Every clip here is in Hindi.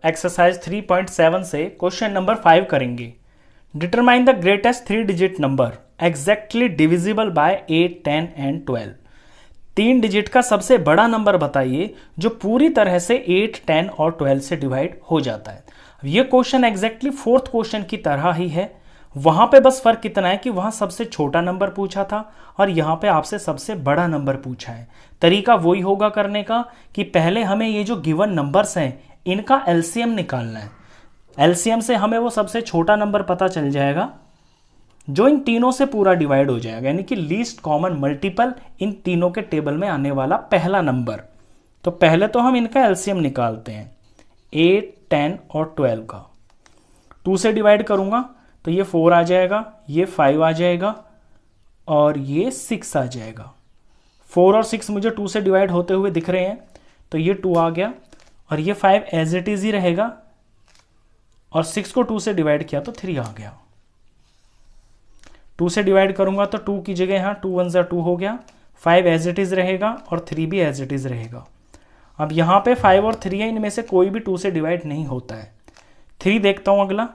एक्सरसाइज 3.7 से क्वेश्चन नंबर 5 करेंगे। Determine the greatest 3 digit number exactly divisible by 8, 10 and 12। 3 digit का सबसे बड़ा नंबर बताइए जो पूरी तरह से 8, 10 और 12 से डिवाइड हो जाता है। ये क्वेश्चन एग्जैक्टली फोर्थ क्वेश्चन की तरह ही है। वहां पे बस फर्क कितना है कि वहां सबसे छोटा नंबर पूछा था और यहाँ पे आपसे सबसे बड़ा नंबर पूछा है। तरीका वही होगा करने का कि पहले हमें ये जो गिवन नंबर्स हैं इनका एलसीएम निकालना है। एलसीएम से हमें वो सबसे छोटा नंबर पता चल जाएगा जो इन तीनों से पूरा डिवाइड हो जाएगा, यानी कि लीस्ट कॉमन मल्टीपल इन तीनों के टेबल में आने वाला पहला नंबर। तो पहले तो हम इनका एलसीएम निकालते हैं। 8, 10 और 12 का 2 से डिवाइड करूंगा तो ये 4 आ जाएगा, ये 5 आ जाएगा और ये 6 आ जाएगा। 4 और 6 मुझे 2 से डिवाइड होते हुए दिख रहे हैं, तो ये 2 आ गया और ये 5 एज इट इज ही रहेगा और 6 को 2 से डिवाइड किया तो 3 आ गया। 2 से डिवाइड करूंगा तो 2 की जगह यहाँ 2 1 ज़ा 2 हो गया। 5 एज इट इज रहेगा और 3 भी एज इट इज रहेगा। अब यहाँ पे 5 और 3 है, इनमें से कोई भी 2 से डिवाइड नहीं होता है। 3 देखता हूँ अगला,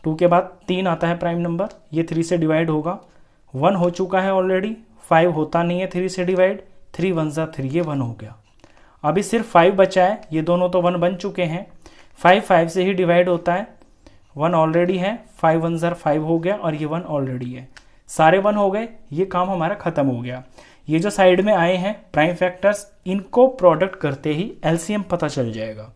2 के बाद 3 आता है प्राइम नंबर, ये 3 से डिवाइड होगा। 1 हो चुका है ऑलरेडी, 5 होता नहीं है 3 से डिवाइड, 3 1 ज़ा 3, ये 1 हो गया। अभी सिर्फ 5 बचा है, ये दोनों तो 1 बन चुके हैं। 5 5 से ही डिवाइड होता है, 1 ऑलरेडी है, 5 1 ज़ा 5 हो गया और ये 1 ऑलरेडी है। सारे 1 हो गए, ये काम हमारा खत्म हो गया। ये जो साइड में आए हैं प्राइम फैक्टर्स, इनको प्रोडक्ट करते ही एलसीएम पता चल जाएगा।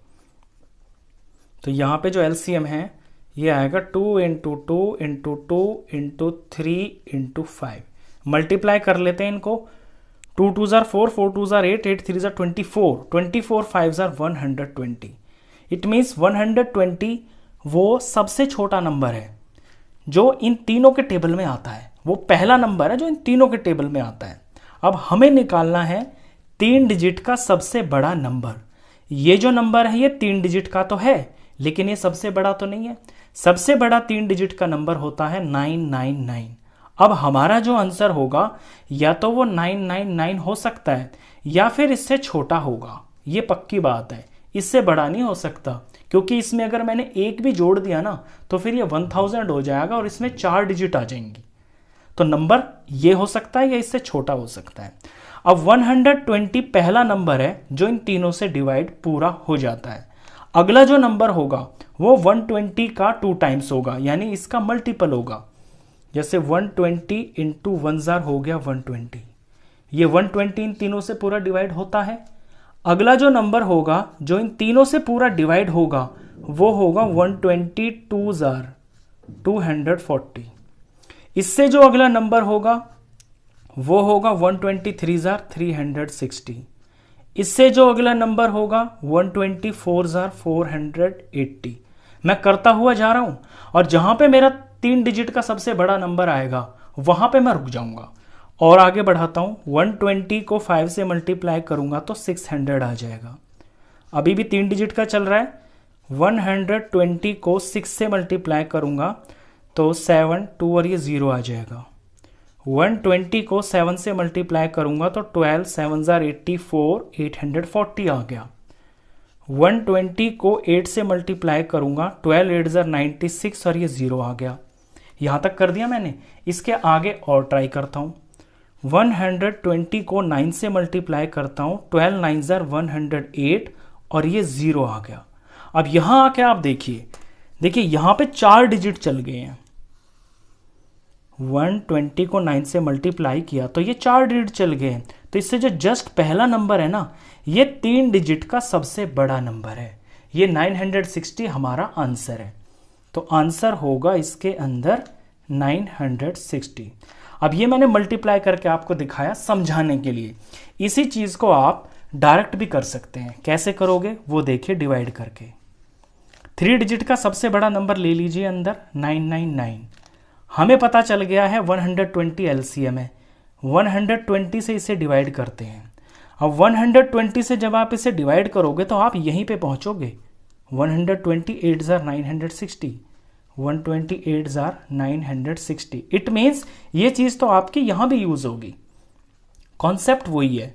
तो यहाँ पे जो एलसीएम है ये आएगा 2 into 2 into 2 into 3 into 5। Multiply कर लेते हैं इनको। 2 2 ज़ा 4, 4 2 ज़ा 8, 8 3 ज़ा 24, 24 5 ज़ा 120। इट मीन्स 120 वो सबसे छोटा नंबर है जो इन तीनों के टेबल में आता है। वो पहला नंबर है जो इन तीनों के टेबल में आता है। अब हमें निकालना है 3 डिजिट का सबसे बड़ा नंबर। ये जो नंबर है ये 3 डिजिट का तो है, लेकिन ये सबसे बड़ा तो नहीं है। सबसे बड़ा 3 डिजिट का नंबर होता है 999। अब हमारा जो आंसर होगा या तो वो 999 हो सकता है या फिर इससे छोटा होगा, ये पक्की बात है। इससे बड़ा नहीं हो सकता, क्योंकि इसमें अगर मैंने एक भी जोड़ दिया ना तो फिर ये 1000 हो जाएगा और इसमें 4 डिजिट आ जाएंगी। तो नंबर ये हो सकता है या इससे छोटा हो सकता है। अब 120 पहला नंबर है जो इन तीनों से डिवाइड पूरा हो जाता है। अगला जो नंबर होगा वो 120 का 2 टाइम्स होगा, यानी इसका मल्टीपल होगा। जैसे 120 इंटू 1 ज़ा हो गया 120, ये 120 इन तीनों से पूरा डिवाइड होता है। अगला जो नंबर होगा जो इन तीनों से पूरा डिवाइड होगा वो होगा 120 2 ज़ा 240। इससे जो अगला नंबर होगा वो होगा 123 ज़ा 360। इससे जो अगला नंबर होगा 124 ज़ा 480। मैं करता हुआ जा रहा हूं और जहां पे मेरा 3 डिजिट का सबसे बड़ा नंबर आएगा वहां पे मैं रुक जाऊंगा और आगे बढ़ाता हूं। 120 को 5 से मल्टीप्लाई करूंगा तो 600 आ जाएगा। अभी भी 3 डिजिट का चल रहा है। 120 को 6 से मल्टीप्लाई करूंगा तो 7 2 और ये 0 आ जाएगा। 120 को 7 से मल्टीप्लाई करूंगा तो 12 7 ज़ा 84, 840 आ गया। 120 को 8 से मल्टीप्लाई करूंगा, 12 8 ज़ा 96 और ये 0 आ गया। यहां तक कर दिया मैंने। इसके आगे और ट्राई करता हूं। 120 को 9 से मल्टीप्लाई करता हूं, 12 9 ज़ा 108 और ये 0 आ गया। अब यहां आके आप देखिए यहां पे 4 डिजिट चल गए हैं। 120 को 9 से मल्टीप्लाई किया तो ये 4 डिजिट चल गए हैं। तो इससे जो जस्ट पहला नंबर है ना, ये 3 डिजिट का सबसे बड़ा नंबर है। ये 960 हमारा आंसर है। तो आंसर होगा इसके अंदर 960। अब ये मैंने मल्टीप्लाई करके आपको दिखाया समझाने के लिए। इसी चीज को आप डायरेक्ट भी कर सकते हैं। कैसे करोगे वो देखिए, डिवाइड करके। 3 डिजिट का सबसे बड़ा नंबर ले लीजिए अंदर 999। हमें पता चल गया है 120 एलसीएम है। 120 से इसे डिवाइड करते हैं। अब 120 से जब आप इसे डिवाइड करोगे तो आप यहीं पे पहुंचोगे। 128 ज़ा 960, 128 ज़ा 960। इट मीन्स ये चीज तो आपकी यहां भी यूज होगी। कॉन्सेप्ट वही है।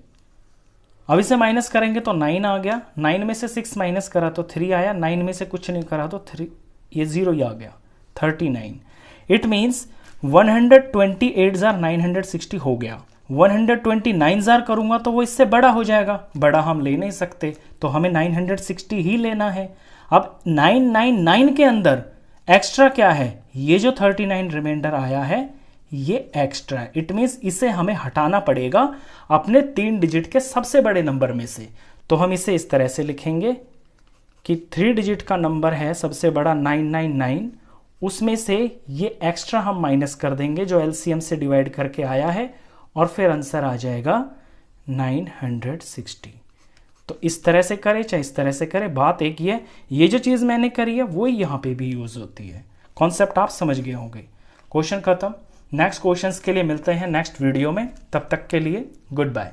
अब इसे माइनस करेंगे तो 9 आ गया, 9 में से 6 माइनस करा तो 3 आया, 9 में से कुछ नहीं करा तो 3, ये 0 ही आ गया, 39। इट मीन्स 128 जार 960 हो गया। 129 जार करूंगा तो वो इससे बड़ा हो जाएगा, बड़ा हम ले नहीं सकते, तो हमें 960 ही लेना है। अब 999 के अंदर एक्स्ट्रा क्या है, ये जो 39 रिमाइंडर आया है ये एक्स्ट्रा है। इट मीन्स इसे हमें हटाना पड़ेगा अपने 3 डिजिट के सबसे बड़े नंबर में से। तो हम इसे इस तरह से लिखेंगे कि 3 डिजिट का नंबर है सबसे बड़ा 999, उसमें से ये एक्स्ट्रा हम माइनस कर देंगे जो एलसीएम से डिवाइड करके आया है, और फिर आंसर आ जाएगा 960। तो इस तरह से करें चाहे इस तरह से करें, बात एक ही है, ये जो चीज़ मैंने करी है वो यहाँ पे भी यूज़ होती है। कॉन्सेप्ट आप समझ गए होंगे। क्वेश्चन खत्म। नेक्स्ट क्वेश्चंस के लिए मिलते हैं नेक्स्ट वीडियो में, तब तक के लिए गुड बाय।